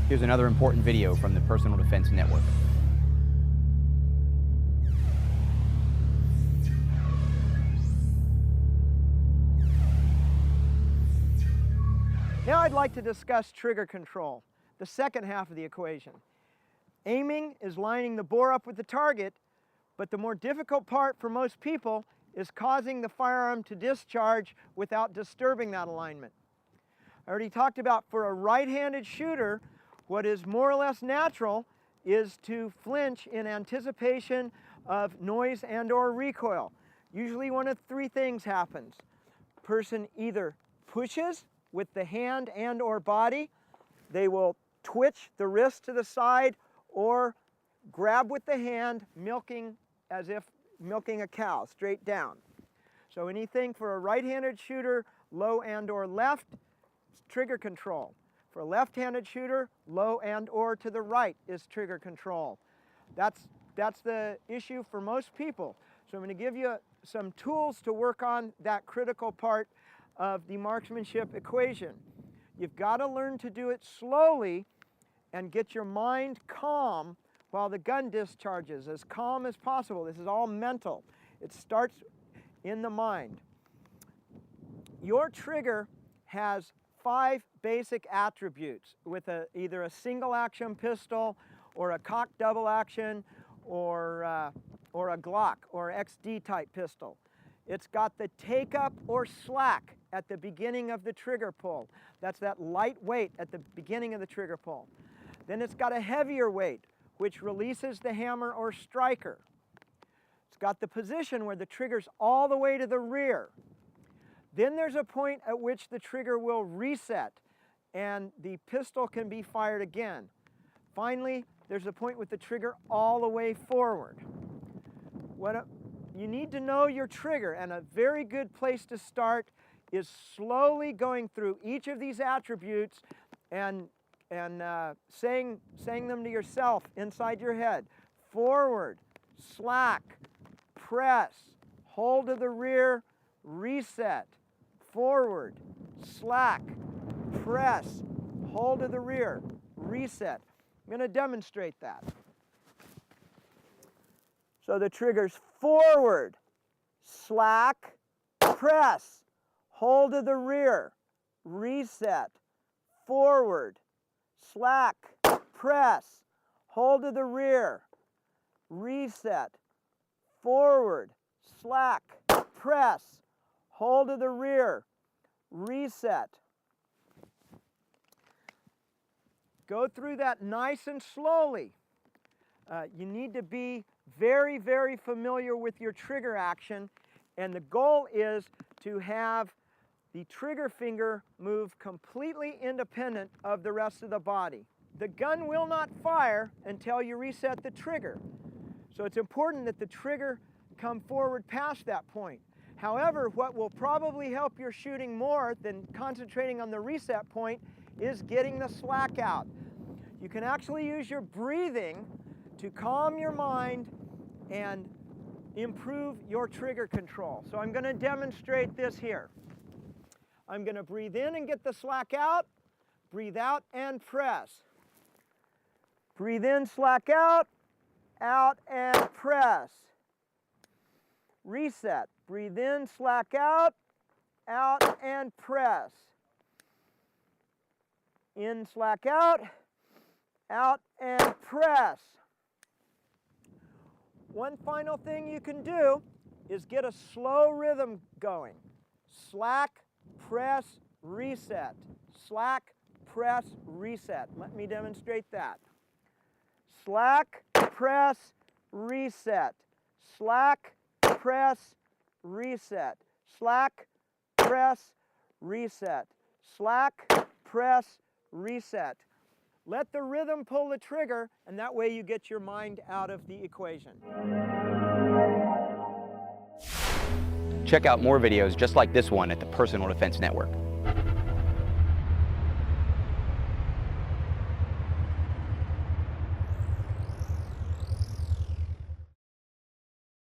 Here's another important video from the Personal Defense Network. Now I'd like to discuss trigger control, the second half of the equation. Aiming is lining the bore up with the target, but the more difficult part for most people is causing the firearm to discharge without disturbing that alignment. I already talked about for a right-handed shooter, what is more or less natural is to flinch in anticipation of noise and/or recoil. Usually one of three things happens. Person either pushes with the hand and/or body, they will twitch the wrist to the side, or grab with the hand, milking as if milking a cow, straight down. So anything for a right-handed shooter, low and/or left, trigger control. For a left-handed shooter, low and/or to the right is trigger control. That's the issue for most people. So I'm going to give you some tools to work on that critical part of the marksmanship equation. You've got to learn to do it slowly and get your mind calm while the gun discharges, as calm as possible. This is all mental. It starts in the mind. Your trigger has 5 basic attributes with either a single action pistol or a cocked double action or a Glock or XD type pistol. It's got the take up or slack at the beginning of the trigger pull. That's that light weight at the beginning of the trigger pull. Then it's got a heavier weight, which releases the hammer or striker. It's got the position where the trigger's all the way to the rear. Then there's a point at which the trigger will reset and the pistol can be fired again. Finally, there's a point with the trigger all the way forward. You need to know your trigger, and a very good place to start is slowly going through each of these attributes and saying them to yourself inside your head. Forward, slack, press, hold to the rear, reset. Forward, slack, press, hold to the rear, reset. I'm going to demonstrate that. So the trigger's forward, slack, press, hold to the rear, reset, forward, slack, press, hold to the rear, reset, forward, slack, press, hold to the rear, reset. Go through that nice and slowly. You need to be very, very familiar with your trigger action, and the goal is to have the trigger finger move completely independent of the rest of the body. The gun will not fire until you reset the trigger. So it's important that the trigger come forward past that point. However, what will probably help your shooting more than concentrating on the reset point is getting the slack out. You can actually use your breathing to calm your mind and improve your trigger control. So I'm going to demonstrate this here. I'm going to breathe in and get the slack out, breathe out and press. Breathe in, slack out and press. Reset. Breathe in, slack out and press. In, slack out and press. One final thing you can do is get a slow rhythm going. Slack, press, reset. Slack, press, reset. Let me demonstrate that. Slack, press, reset. Slack, press, reset. Slack, press, reset. Slack, press, reset. Let the rhythm pull the trigger, and that way you get your mind out of the equation. Check out more videos just like this one at the Personal Defense Network.